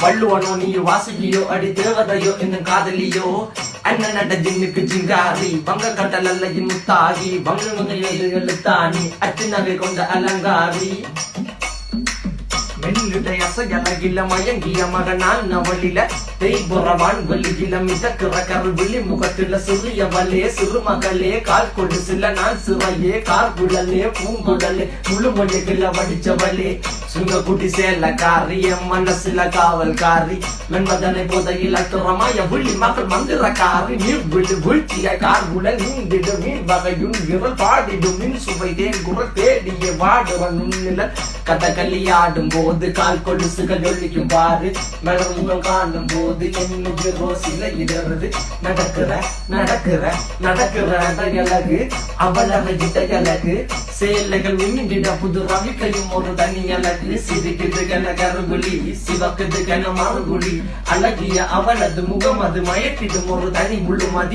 வள்ளுவனோ நீ வாசுகியோ அடி தேவதையோ என்னும் காதலியோ அண்ணன் நட ஜின்னுக்கு ஜிங்காரி வங்க கட்டல் அல்ல முத்தாகி வங்க எழுத்தாணி அச்சு நகை கொண்ட அலங்காரி மெல்லுடைய அசையலகில மயங்கிய மகனான் நவளில தேய்புறவான் வெளியில மிதக்கிற கருவிழி முகத்தில சிறியவளே சிறுமகளே கால் கொடு சில நான் சிறையே கார்குழலே பூங்குடலே முழுமொழிகள வடிச்சவளே சுங்க குட்டி சேலக்காரி என் மனசுல காவல்காரி மென்பதனை போதையில் அத்துறமாய விழி மக்கள் மந்திரக்காரி நீர் விழு வீழ்ச்சிய கார்குழல் நீந்திடு மீன் வகையுன் விரல் பாடிடும் மின் சுவை தேன் குரல் தேடிய வாடுவன் உன்னில கதகளியாடும் போது கால் கொலுசுகள் ஒழிக்கும் பாரு மலர் முகம் காணும் போது என்னுடைய ரோசில இடறது நடக்கிற நடக்கிற நடக்கிற அழகு அவளகிட்ட அழகு சேலைகள் உண்ணிட புது ரவிக்கையும் ஒரு தனி அழகு சிரிக்குது கன கருகுலி சிவக்குது கன மறுகுலி அழகிய அவளது முகம் அது மயக்கிடும் ஒரு தனி முழு மதி